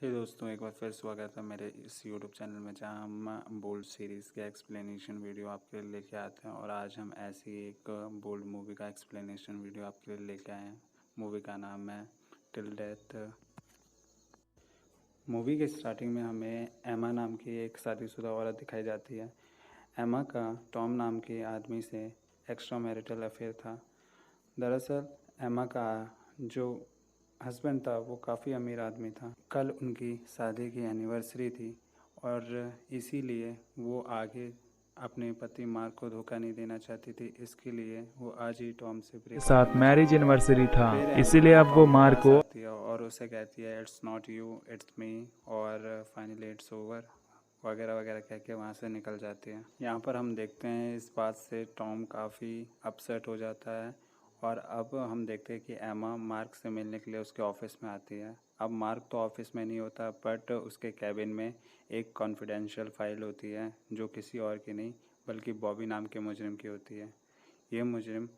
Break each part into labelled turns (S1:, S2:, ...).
S1: हे दोस्तों, एक बार फिर स्वागत है मेरे इस यूट्यूब चैनल में जहां हम बोल्ड सीरीज़ के एक्सप्लेनेशन वीडियो आपके लिए लेके आते हैं। और आज हम ऐसी एक बोल्ड मूवी का एक्सप्लेनेशन वीडियो आपके लिए लेके आए हैं। मूवी का नाम है टिल डेथ। मूवी के स्टार्टिंग में हमें एमा नाम की एक शादीशुदा औरत दिखाई जाती है। एमा का टॉम नाम के आदमी से एक्स्ट्रा मैरिटल अफेयर था। दरअसल एमा का जो हस्बैंड था वो काफ़ी अमीर आदमी था। कल उनकी शादी की एनिवर्सरी थी और इसीलिए वो आगे अपने पति मार्क को धोखा नहीं देना चाहती थी। इसके लिए वो आज ही टॉम से
S2: के
S1: ब्रेकअप
S2: साथ
S1: करना
S2: मैरिज
S1: चाहती है।
S2: एनिवर्सरी था,
S1: फिर
S2: इसीलिए
S1: एमा
S2: अब वो
S1: टॉम के
S2: मार
S1: पास
S2: को
S1: आती है और उसे कहती है it's not you it's me और फाइनली इट्स ओवर वगैरह वगैरह कह के वहाँ से निकल जाती है। यहाँ पर हम देखते हैं इस बात से टॉम काफ़ी अपसेट हो जाता है। और अब हम देखते हैं कि एमा मार्क से मिलने के लिए उसके ऑफिस में आती है। अब मार्क तो ऑफिस में नहीं होता बट उसके कैबिन में एक कॉन्फिडेंशियल फाइल होती है जो किसी और की नहीं बल्कि बॉबी नाम के मुजरिम की होती है। ये मुजरिम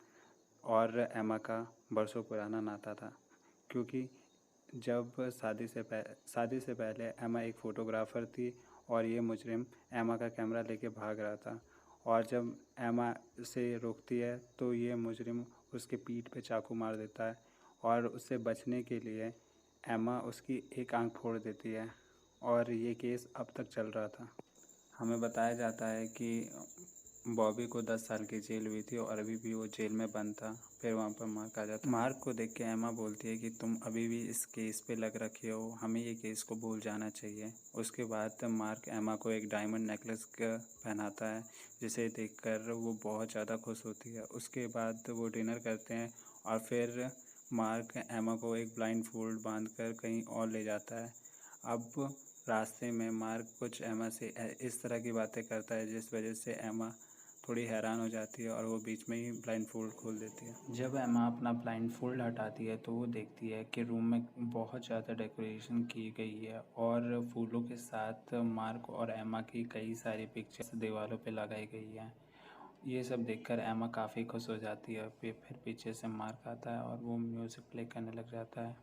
S1: और एमा का बरसों पुराना नाता था, क्योंकि जब शादी से पहले एमा एक फ़ोटोग्राफ़र थी और ये मुजरिम एमा का कैमरा लेके भाग रहा था। और जब एमा से रोकती है तो ये मुजरिम उसके पीठ पे चाकू मार देता है और उससे बचने के लिए एमा उसकी एक आंख फोड़ देती है। और ये केस अब तक चल रहा था। हमें बताया जाता है कि बॉबी को 10 साल की जेल हुई थी और अभी भी वो जेल में बंद था। फिर वहाँ पर मार्क आ जाता है। मार्क को देख के एमा बोलती है कि तुम अभी भी इस केस पे लग रखे हो, हमें ये केस को भूल जाना चाहिए। उसके बाद मार्क एमा को एक डायमंड नेकलेस पहनाता है जिसे देखकर वो बहुत ज़्यादा खुश होती है। उसके बाद वो डिनर करते हैं और फिर मार्क एमा को एक ब्लाइंड फोल्ड बांध कर कहीं और ले जाता है। अब रास्ते में मार्क कुछ एमा से इस तरह की बातें करता है जिस वजह से एमा थोड़ी हैरान हो जाती है और वो बीच में ही ब्लाइंड फोल्ड खोल देती है। जब एमा अपना ब्लाइंड फोल्ड हटाती है तो वो देखती है कि रूम में बहुत ज़्यादा डेकोरेशन की गई है और फूलों के साथ मार्क और एमा की कई सारी पिक्चर्स दीवारों पे लगाई गई हैं। ये सब देखकर एमा काफ़ी खुश हो जाती है। फिर पीछे से मार्क आता है और वो म्यूज़िक प्ले करने लग जाता है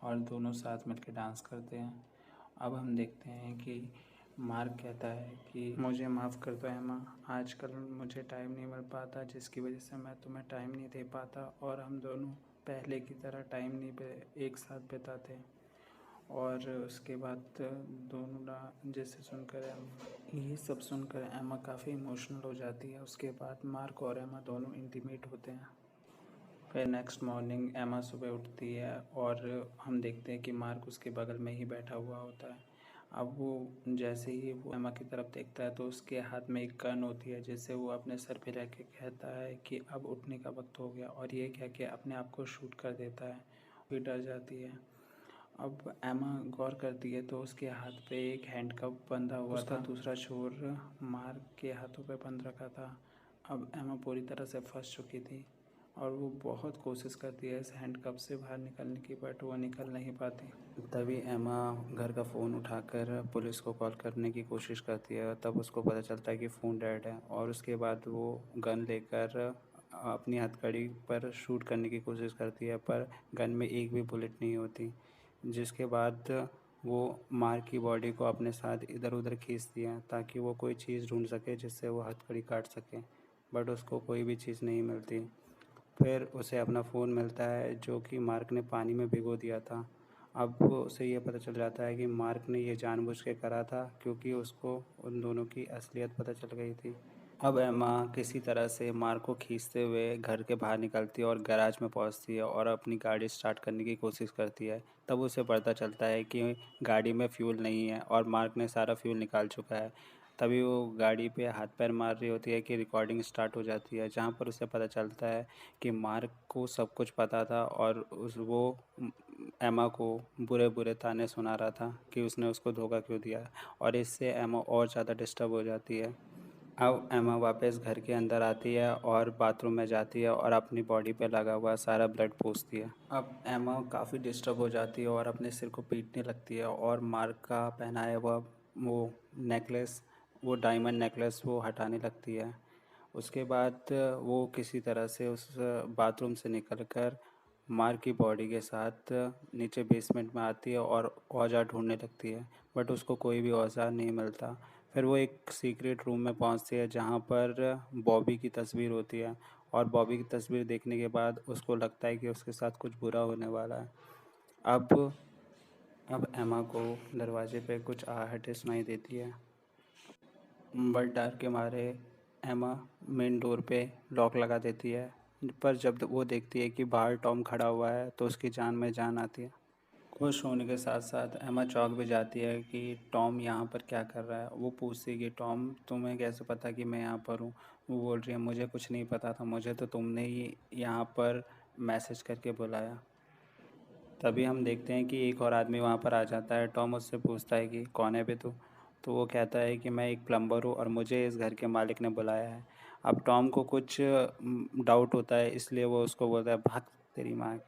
S1: और दोनों साथ मिलकर डांस करते हैं। अब हम देखते हैं कि मार्क कहता है कि मुझे माफ़ कर दो एमा, आजकल मुझे टाइम नहीं मिल पाता जिसकी वजह से मैं तुम्हें टाइम नहीं दे पाता और हम दोनों पहले की तरह टाइम नहीं एक साथ बिताते। और उसके बाद दोनों जैसे ये सब सुनकर एमा काफ़ी इमोशनल हो जाती है। उसके बाद मार्क और एमा दोनों इंटीमेट होते हैं। फिर नेक्स्ट मॉर्निंग एमा सुबह उठती है और हम देखते हैं कि मार्क उसके बगल में ही बैठा हुआ होता है। अब वो जैसे ही वो एमा की तरफ देखता है तो उसके हाथ में एक गन होती है जिससे वो अपने सर पे रख के कहता है कि अब उठने का वक्त हो गया, और ये कह के अपने आप को शूट कर देता है। वो डर जाती है। अब एमा गौर करती है तो उसके हाथ पे एक हैंडकप बंधा हुआ था। उसका दूसरा छोर मार्क के हाथों पे बंध रखा था। अब एमा पूरी तरह से फंस चुकी थी और वो बहुत कोशिश करती है इस हैंडकप से बाहर निकलने की, बट वो निकल नहीं पाती। तभी एमा घर का फ़ोन उठाकर पुलिस को कॉल करने की कोशिश करती है। तब उसको पता चलता है कि फ़ोन डेड है और उसके बाद वो गन लेकर अपनी हथकड़ी पर शूट करने की कोशिश करती है, पर गन में एक भी बुलेट नहीं होती। जिसके बाद वो मार्क की बॉडी को अपने साथ इधर उधर खींचती है ताकि वो कोई चीज़ ढूंढ सके जिससे वो हथकड़ी काट सके, बट उसको कोई भी चीज़ नहीं मिलती। फिर उसे अपना फ़ोन मिलता है जो कि मार्क ने पानी में भिगो दिया था। अब उसे ये पता चल जाता है कि मार्क ने ये जानबूझ के करा था क्योंकि उसको उन दोनों की असलियत पता चल गई थी। अब एमा किसी तरह से मार्क को खींचते हुए घर के बाहर निकलती है और गैराज में पहुंचती है और अपनी गाड़ी स्टार्ट करने की कोशिश करती है। तब उसे पता चलता है कि गाड़ी में फ्यूल नहीं है और मार्क ने सारा फ्यूल निकाल चुका है। तभी वो गाड़ी पे हाथ पैर मार रही होती है कि रिकॉर्डिंग स्टार्ट हो जाती है, जहाँ पर उसे पता चलता है कि मार्क को सब कुछ पता था और वो एमा को बुरे बुरे ताने सुना रहा था कि उसने उसको धोखा क्यों दिया। और इससे एमा और ज़्यादा डिस्टर्ब हो जाती है। अब एमा वापस घर के अंदर आती है और बाथरूम में जाती है और अपनी बॉडी पे लगा हुआ सारा ब्लड पोंछती है। अब एमा काफ़ी डिस्टर्ब हो जाती है और अपने सिर को पीटने लगती है और मार्क का पहनाया हुआ वो नेकलेस, वो डायमंड नेकलेस वो हटाने लगती है। उसके बाद वो किसी तरह से उस बाथरूम से निकलकर मार्क की बॉडी के साथ नीचे बेसमेंट में आती है और औजार ढूंढने लगती है, बट उसको कोई भी औजार नहीं मिलता। फिर वो एक सीक्रेट रूम में पहुंचती है जहां पर बॉबी की तस्वीर होती है, और बॉबी की तस्वीर देखने के बाद उसको लगता है कि उसके साथ कुछ बुरा होने वाला है। अब एमा को दरवाजे पे कुछ आहटें सुनाई देती है, बट डर के मारे एमा मेन डोर पे लॉक लगा देती है। पर जब वो देखती है कि बाहर टॉम खड़ा हुआ है तो उसकी जान में जान आती है। खुश होने के साथ साथ एमा चौंक भी जाती है कि टॉम यहाँ पर क्या कर रहा है। वो पूछती है कि टॉम, तुम्हें कैसे पता कि मैं यहाँ पर हूँ। वो बोल रही है, मुझे कुछ नहीं पता था, मुझे तो तुमने ही यहाँ पर मैसेज करके बुलाया। तभी हम देखते हैं कि एक और आदमी वहाँ पर आ जाता है। टॉम उससे पूछता है कि कौन है बे तू। तो वो कहता है कि मैं एक प्लम्बर हूँ और मुझे इस घर के मालिक ने बुलाया है। अब टॉम को कुछ डाउट होता है, इसलिए वो उसको बोलता है, भाग तेरी माँ की।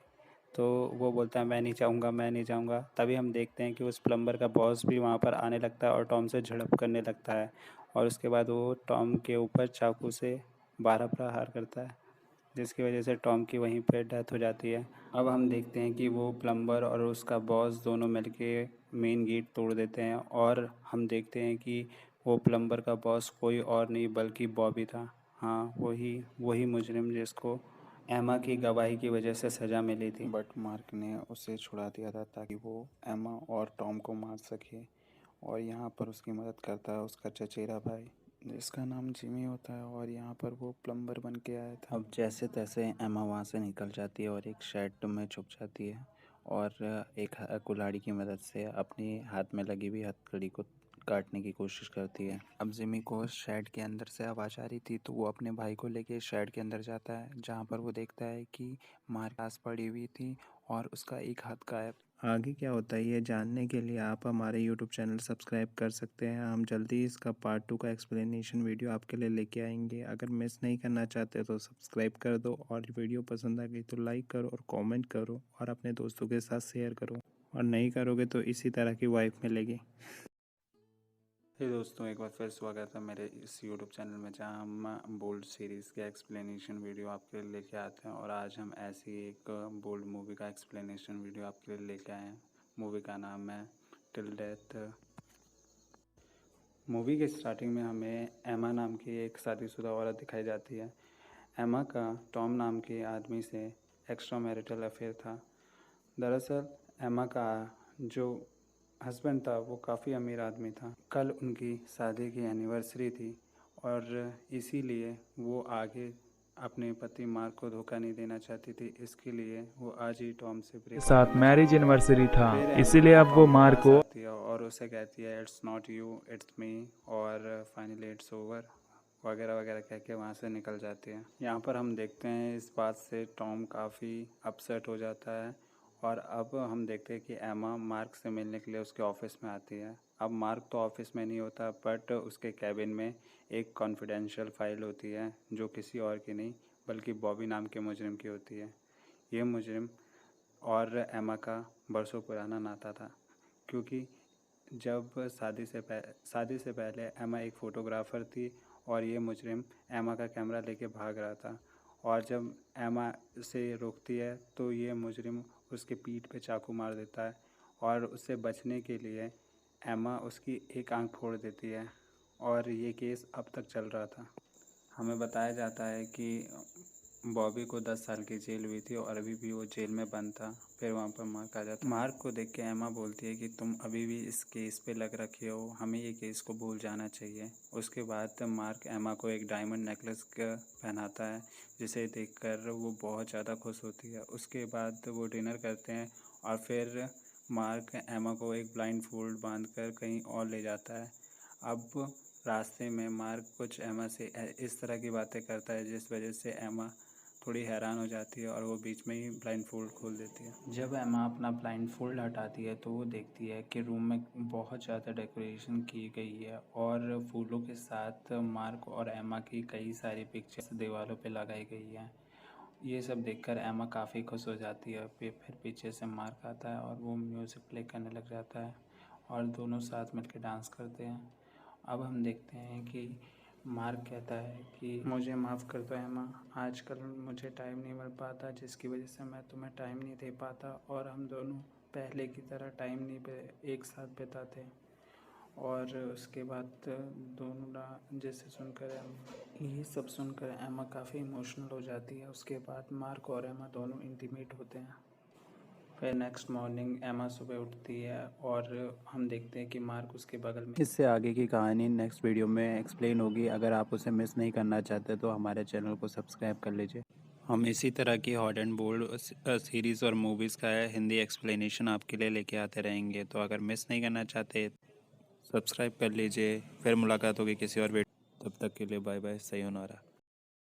S1: तो वो बोलता है, मैं नहीं चाहूँगा, मैं नहीं चाहूँगा। तभी हम देखते हैं कि उस प्लम्बर का बॉस भी वहाँ पर आने लगता है और टॉम से झड़प करने लगता है, और उसके बाद वो टॉम के ऊपर चाकू से 12 प्रहार करता है, जिसकी वजह से टॉम की वहीं पे डेथ हो जाती है। अब हम देखते हैं कि वो प्लम्बर और उसका बॉस दोनों मिलके मेन गेट तोड़ देते हैं, और हम देखते हैं कि वो प्लम्बर का बॉस कोई और नहीं बल्कि बॉबी था। हाँ, वही वही मुजरिम जिसको एमा की गवाही की वजह से सज़ा मिली थी, बट मार्क ने उसे छुड़ा दिया था ताकि वो एमा और टॉम को मार सके। और यहाँ पर उसकी मदद करता है उसका चचेरा भाई, जिसका नाम जिमी होता है, और यहाँ पर वो प्लम्बर बन के आया था। अब जैसे तैसे एमा वहाँ से निकल जाती है और एक शेड में छुप जाती है, और एक कुल्हाड़ी की मदद से अपनी हाथ में लगी हुई हथकड़ी को काटने की कोशिश करती है। अब जिमी को शेड के अंदर से आवाज़ आ रही थी, तो वो अपने भाई को लेके शेड के अंदर जाता है, जहाँ पर वो देखता है कि मार पास पड़ी हुई थी और उसका एक हाथ गायब। आगे क्या होता है ये जानने के लिए आप हमारे YouTube चैनल सब्सक्राइब कर सकते हैं। हम जल्दी ही इसका पार्ट 2 का एक्सप्लेनेशन वीडियो आपके लिए लेके आएंगे। अगर मिस नहीं करना चाहते तो सब्सक्राइब कर दो, और वीडियो पसंद आ गई तो लाइक करो और कमेंट करो और अपने दोस्तों के साथ शेयर करो, और नहीं करोगे तो इसी तरह की वाइफ मिलेगी। हे दोस्तों, एक बार फिर स्वागत है मेरे इस YouTube चैनल में, जहां हम बोल्ड सीरीज़ के एक्सप्लेनेशन वीडियो आपके लिए लेके आते हैं। और आज हम ऐसी एक बोल्ड मूवी का एक्सप्लेनेशन वीडियो आपके लिए लेके आए हैं। मूवी का नाम है टिल डेथ। मूवी के स्टार्टिंग में हमें एमा नाम की एक शादीशुदा औरत दिखाई जाती है। एमा का टॉम नाम के आदमी से एक्स्ट्रा मैरिटल अफेयर था। दरअसल एमा का जो हस्बैंड था वो काफ़ी अमीर आदमी था। कल उनकी शादी की एनिवर्सरी थी, और इसीलिए वो आगे अपने पति मार्क को धोखा नहीं देना चाहती थी। इसके लिए वो आज ही टॉम से
S2: के
S1: ब्रेकअप
S2: साथ
S1: करना
S2: मैरिज
S1: चाहती थी।
S2: एनिवर्सरी था,
S1: फिर एमा
S2: इसीलिए अब वो
S1: टॉम के
S2: मार
S1: पास
S2: को
S1: आती है और उसे कहती है, it's not you, it's me, और फाइनली इट्स ओवर, वगैरह वगैरह कह के वहाँ से निकल जाती है। यहाँ पर हम देखते हैं इस बात से टॉम काफ़ी अपसेट हो जाता है, और अब हम देखते हैं कि एमा मार्क से मिलने के लिए उसके ऑफिस में आती है। अब मार्क तो ऑफिस में नहीं होता, बट उसके कैबिन में एक कॉन्फिडेंशियल फाइल होती है, जो किसी और की नहीं बल्कि बॉबी नाम के मुजरिम की होती है। ये मुजरिम और एमा का बरसों पुराना नाता था, क्योंकि जब शादी से पहले एमा एक फ़ोटोग्राफ़र थी, और ये मुजरिम एमा का कैमरा लेके भाग रहा था। और जब एमा उसे रोकती है तो ये मुजरिम उसके पीठ पे चाकू मार देता है, और उससे बचने के लिए एमा उसकी एक आंख फोड़ देती है। और ये केस अब तक चल रहा था। हमें बताया जाता है कि बॉबी को 10 साल की जेल हुई थी, और अभी भी वो जेल में बंद था। फिर वहाँ पर मार्क आ जाता है। मार्क को देख के एमा बोलती है कि तुम अभी भी इस केस पे लग रखे हो, हमें ये केस को भूल जाना चाहिए। उसके बाद मार्क एमा को एक डायमंड नेकलेस पहनाता है, जिसे देखकर वो बहुत ज़्यादा खुश होती है। उसके बाद वो डिनर करते हैं, और फिर मार्क एमा को एक ब्लाइंड फोल्ड बांध कर कहीं और ले जाता है। अब रास्ते में मार्क कुछ एमा से इस तरह की बातें करता है, जिस वजह से एमा थोड़ी हैरान हो जाती है, और वो बीच में ही ब्लाइंड फोल्ड खोल देती है। जब एमा अपना ब्लाइंड फोल्ड हटाती है तो वो देखती है कि रूम में बहुत ज़्यादा डेकोरेशन की गई है, और फूलों के साथ मार्क और एमा की कई सारी पिक्चर्स दीवारों पे लगाई गई हैं। ये सब देखकर एमा काफ़ी खुश हो जाती है। फिर पीछे से मार्क आता है और वो म्यूज़िक प्ले करने लग जाता है, और दोनों साथ मिलकर डांस करते हैं। अब हम देखते हैं कि मार्क कहता है कि मुझे माफ़ कर दो एमा, आजकल मुझे टाइम नहीं मिल पाता जिसकी वजह से मैं तुम्हें टाइम नहीं दे पाता और हम दोनों पहले की तरह टाइम नहीं एक साथ बिताते। और उसके बाद दोनों जैसे सुनकर ये सब सुनकर एमा काफ़ी इमोशनल हो जाती है। उसके बाद मार्क और एमा दोनों इंटीमेट होते हैं। फिर नेक्स्ट मॉर्निंग एमा सुबह उठती है और हम देखते हैं कि मार्क उसके बगल में। इससे आगे की कहानी नेक्स्ट वीडियो में एक्सप्लेन होगी। अगर आप उसे मिस नहीं करना चाहते तो हमारे चैनल को सब्सक्राइब कर लीजिए। हम इसी तरह की हॉट एंड बोल्ड सीरीज़ और मूवीज़ का हिंदी एक्सप्लेनेशन आपके लिए लेके आते रहेंगे। तो अगर मिस नहीं करना चाहते सब्सक्राइब कर लीजिए। फिर मुलाकात होगी किसी और वीडियो, तब तक के लिए बाय बाय, सयोनारा।